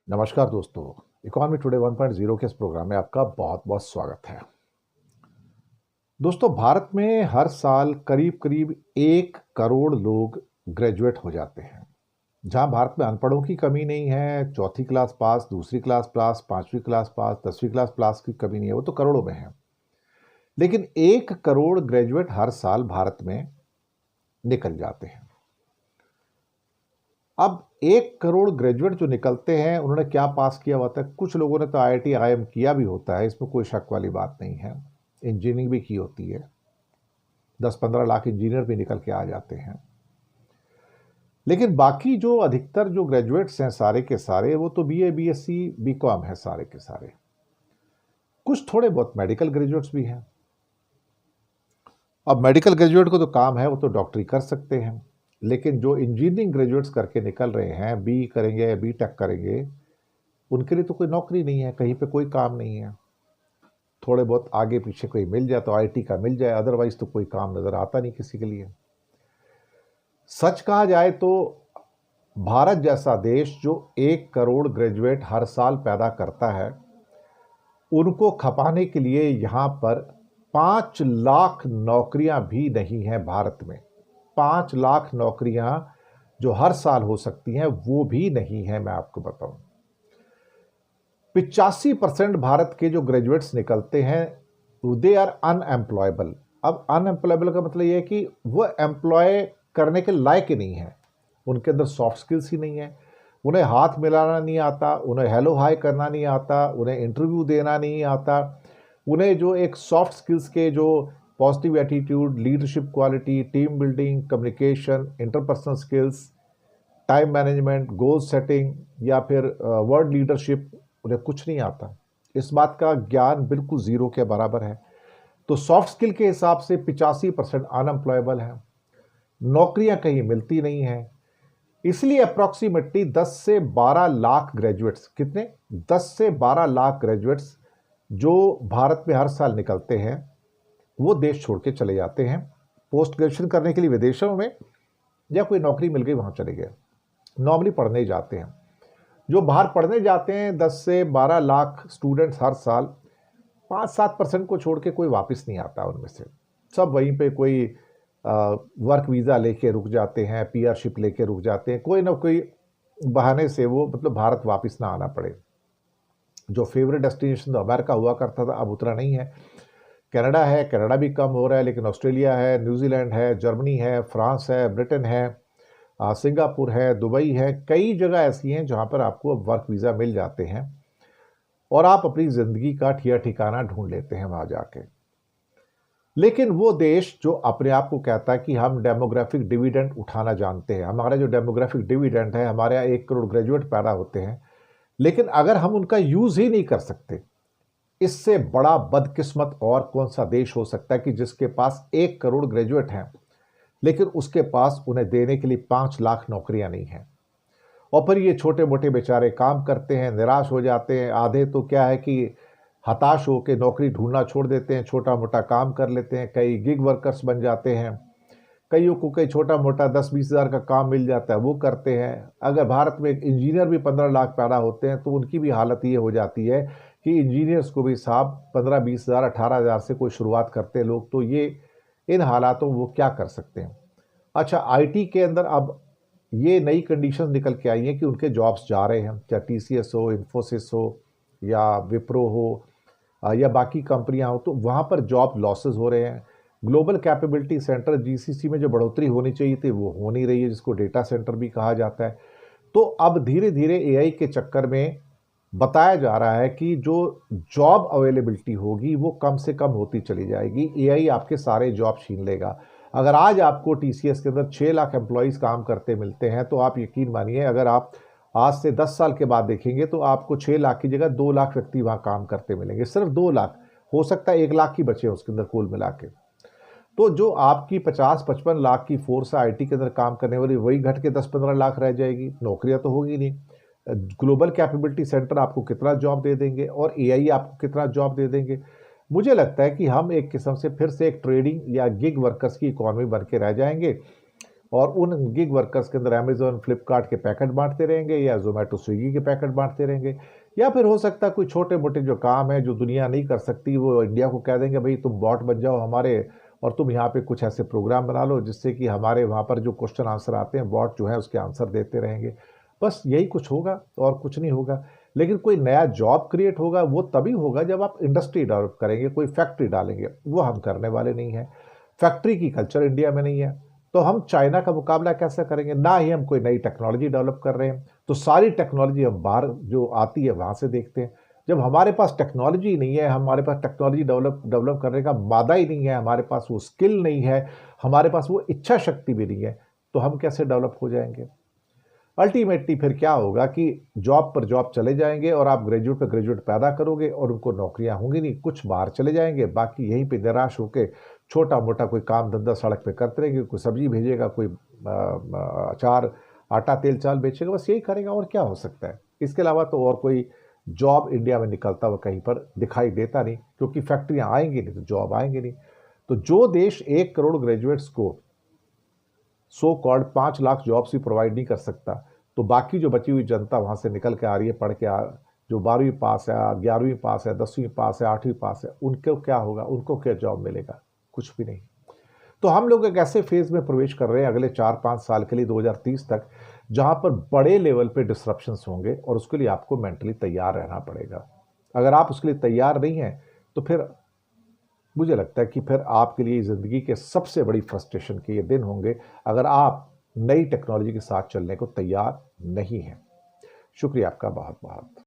नमस्कार दोस्तों। Economy today 1.0 के इस प्रोग्राम में आपका बहुत बहुत स्वागत है। दोस्तों, भारत में हर साल करीब करीब 1 करोड़ लोग ग्रेजुएट हो जाते हैं। जहां भारत में अनपढ़ों की कमी नहीं है, चौथी क्लास पास, दूसरी क्लास पास, पांचवी क्लास पास, 10वीं क्लास पास की कमी नहीं है, वो तो करोड़ों में है। लेकिन 1 करोड़ ग्रेजुएट हर साल भारत में निकल जाते हैं। अब 1 करोड़ ग्रेजुएट जो निकलते हैं, उन्होंने क्या पास किया होता है? कुछ लोगों ने तो आईआईटी आईएम किया भी होता है, इसमें कोई शक वाली बात नहीं है। इंजीनियरिंग भी की होती है, 10-15 लाख इंजीनियर भी निकल के आ जाते हैं। लेकिन बाकी जो अधिकतर जो ग्रेजुएट्स हैं सारे के सारे, वो तो बीए बीएससी बीकॉम है सारे के सारे। कुछ थोड़े बहुत मेडिकल ग्रेजुएट्स भी हैं। अब मेडिकल ग्रेजुएट को तो काम है, वो तो डॉक्टरी कर सकते हैं। लेकिन जो इंजीनियरिंग ग्रेजुएट्स करके निकल रहे हैं, बी करेंगे बी टेक करेंगे, उनके लिए तो कोई नौकरी नहीं है, कहीं पे कोई काम नहीं है। थोड़े बहुत आगे पीछे कोई मिल जाए तो आईटी का मिल जाए, अदरवाइज तो कोई काम नजर आता नहीं किसी के लिए। सच कहा जाए तो भारत जैसा देश जो 1 करोड़ ग्रेजुएट हर साल पैदा करता है, उनको खपाने के लिए यहां पर 5 लाख नौकरियां भी नहीं है भारत में। 5 लाख नौकरियां जो हर साल हो सकती हैं, वो भी नहीं है। मैं आपको बताऊं, 85% भारत के जो ग्रेजुएट्स निकलते हैं, दे आर अनएम्प्लॉयबल। अब अनएम्प्लॉयबल का मतलब यह है कि वो एम्प्लॉय करने के लायक ही नहीं है, उनके अंदर सॉफ्ट स्किल्स ही नहीं है। उन्हें हाथ मिलाना नहीं आता, उन्हें हेलो हाय करना नहीं आता, उन्हें इंटरव्यू देना नहीं आता। उन्हें जो एक सॉफ्ट स्किल्स के जो positive attitude, leadership quality, team building, communication, interpersonal skills, time management, goal setting या फिर वर्ड लीडरशिप, उन्हें कुछ नहीं आता। इस बात का ज्ञान बिल्कुल जीरो के बराबर है। तो सॉफ्ट स्किल के हिसाब से 85% अनएम्प्लॉयबल है, नौकरियां कहीं मिलती नहीं है। इसलिए अप्रॉक्सीमेटली 10 से 12 लाख ग्रेजुएट्स, कितने? 10 से 12 लाख ग्रेजुएट्स जो भारत में हर साल निकलते हैं, वो देश छोड़ के चले जाते हैं पोस्ट ग्रेजुएशन करने के लिए विदेशों में, या कोई नौकरी मिल गई वहां चले गए। नॉर्मली पढ़ने जाते हैं। जो बाहर पढ़ने जाते हैं 10 से 12 लाख स्टूडेंट्स हर साल, 5-7% को छोड़ के कोई वापस नहीं आता उनमें से। सब वहीं पे कोई वर्क वीज़ा लेके रुक जाते हैं, पीआरशिप लेके रुक जाते हैं, कोई ना कोई बहाने से वो मतलब भारत वापस ना आना पड़े। जो फेवरेट डेस्टिनेशन तो अमेरिका हुआ करता था, अब उतना नहीं है। कनाडा है, कनाडा भी कम हो रहा है, लेकिन ऑस्ट्रेलिया है, न्यूजीलैंड है, जर्मनी है, फ्रांस है, ब्रिटेन है, सिंगापुर है, दुबई है, कई जगह ऐसी हैं जहां पर आपको अब वर्क वीज़ा मिल जाते हैं और आप अपनी ज़िंदगी का ठिकाना ढूंढ लेते हैं वहां जाके। लेकिन वो देश जो अपने आप को कहता है कि हम डेमोग्राफिक डिविडेंड उठाना जानते हैं, हमारा जो डेमोग्राफिक डिविडेंड है, हमारे यहाँ 1 करोड़ ग्रेजुएट पैदा होते हैं, लेकिन अगर हम उनका यूज ही नहीं कर सकते, इससे बड़ा बदकिस्मत और कौन सा देश हो सकता है कि जिसके पास 1 करोड़ ग्रेजुएट हैं, लेकिन उसके पास उन्हें देने के लिए 5 लाख नौकरियां नहीं हैं। और फिर ये छोटे मोटे बेचारे काम करते हैं, निराश हो जाते हैं। आधे तो क्या है कि हताश होकर नौकरी ढूंढना छोड़ देते हैं, छोटा मोटा काम कर लेते हैं, कई गिग वर्कर्स बन जाते हैं। कईयों को कई छोटा मोटा 10-20 हज़ार का काम मिल जाता है, वो करते हैं। अगर भारत में एक इंजीनियर भी 15 लाख पैदा होते हैं, तो उनकी भी हालत ये हो जाती है कि इंजीनियर्स को भी साहब 15-20 हज़ार 18 हज़ार से कोई शुरुआत करते हैं लोग। तो ये इन हालातों वो क्या कर सकते हैं। अच्छा, आईटी के अंदर अब ये नई कंडीशन निकल के आई हैं कि उनके जॉब्स जा रहे हैं, चाहे टीसीएस हो, इन्फोसिस हो या विप्रो हो या बाकी कंपनियां हो, तो वहां पर जॉब लॉसेस हो रहे हैं। ग्लोबल कैपेबिलिटी सेंटर जीसीसी में जो बढ़ोतरी होनी चाहिए थी, वो हो नहीं रही है, जिसको डेटा सेंटर भी कहा जाता है। तो अब धीरे धीरे एआई के चक्कर में बताया जा रहा है कि जो जॉब अवेलेबिलिटी होगी वो कम से कम होती चली जाएगी। एआई आपके सारे जॉब छीन लेगा। अगर आज आपको टीसीएस के अंदर 6 लाख एम्प्लॉयज काम करते मिलते हैं, तो आप यकीन मानिए, अगर आप आज से 10 साल के बाद देखेंगे तो आपको 6 लाख की जगह 2 लाख व्यक्ति वहां काम करते मिलेंगे। सिर्फ 2 लाख, हो सकता है 1 लाख ही बचे उसके अंदर कुल मिला के। तो जो आपकी 50-55 लाख की फोर्स है आईटी के अंदर काम करने वाली, वही घट के 10-15 लाख रह जाएगी। नौकरियां तो होगी नहीं। ग्लोबल कैपेबिलिटी सेंटर आपको कितना जॉब दे देंगे और एआई आपको कितना जॉब दे देंगे। मुझे लगता है कि हम एक किस्म से फिर से एक ट्रेडिंग या गिग वर्कर्स की इकोनॉमी बन के रह जाएंगे। और उन गिग वर्कर्स के अंदर अमेजोन फ्लिपकार्ट के पैकेट बांटते रहेंगे या जोमेटो स्विगी के पैकेट बांटते रहेंगे, या फिर हो सकता है कोई छोटे मोटे जो काम है जो दुनिया नहीं कर सकती वो इंडिया को कह देंगे भाई तुम बॉट बन जाओ हमारे, और तुम यहाँ पे कुछ ऐसे प्रोग्राम बना लो जिससे कि हमारे वहाँ पर जो क्वेश्चन आंसर आते हैं बॉट जो है उसके आंसर देते रहेंगे। बस यही कुछ होगा और कुछ नहीं होगा। लेकिन कोई नया जॉब क्रिएट होगा वो तभी होगा जब आप इंडस्ट्री डेवलप करेंगे, कोई फैक्ट्री डालेंगे, वो हम करने वाले नहीं हैं। फैक्ट्री की कल्चर इंडिया में नहीं है, तो हम चाइना का मुकाबला कैसे करेंगे? ना ही हम कोई नई टेक्नोलॉजी डेवलप कर रहे हैं, तो सारी टेक्नोलॉजी हम बाहर जो आती है वहाँ से देखते हैं। जब हमारे पास टेक्नोलॉजी नहीं है, हमारे पास टेक्नोलॉजी डेवलप करने का मादा ही नहीं है, हमारे पास वो स्किल नहीं है, हमारे पास वो इच्छा शक्ति भी नहीं है, तो हम कैसे डेवलप हो जाएंगे? अल्टीमेटली फिर क्या होगा कि जॉब पर जॉब चले जाएंगे और आप ग्रेजुएट पर ग्रेजुएट पैदा करोगे और उनको नौकरियां होंगी नहीं, कुछ बाहर चले जाएंगे, बाकी यहीं पे निराश होकर छोटा मोटा कोई काम धंधा सड़क पे करते रहेंगे, कोई सब्जी भेजेगा, कोई अचार आटा तेल चाल बेचेगा, बस यही करेगा और क्या हो सकता है। इसके अलावा तो और कोई जॉब इंडिया में निकलता हुआ कहीं पर दिखाई देता नहीं, क्योंकि फैक्ट्रियां आएंगी नहीं तो जॉब आएंगे नहीं। तो जो देश 1 करोड़ ग्रेजुएट्स को सो कॉल्ड 5 लाख जॉब्स भी प्रोवाइड नहीं कर सकता, तो बाकी जो बची हुई जनता वहाँ से निकल के आ रही है, पढ़ के जो 12वीं पास है, 11वीं पास है, 10वीं पास है, 8वीं पास है, उनको क्या होगा? उनको क्या जॉब मिलेगा? कुछ भी नहीं। तो हम लोग एक ऐसे फेज में प्रवेश कर रहे हैं अगले 4-5 साल के लिए 2030 तक, जहां पर बड़े लेवल पे डिस्ट्रप्शंस होंगे और उसके लिए आपको मेंटली तैयार रहना पड़ेगा। अगर आप उसके लिए तैयार नहीं हैं तो फिर मुझे लगता है कि फिर आपके लिए ज़िंदगी के सबसे बड़ी फ्रस्ट्रेशन के ये दिन होंगे, अगर आप नई टेक्नोलॉजी के साथ चलने को तैयार नहीं हैं। शुक्रिया आपका बहुत बहुत।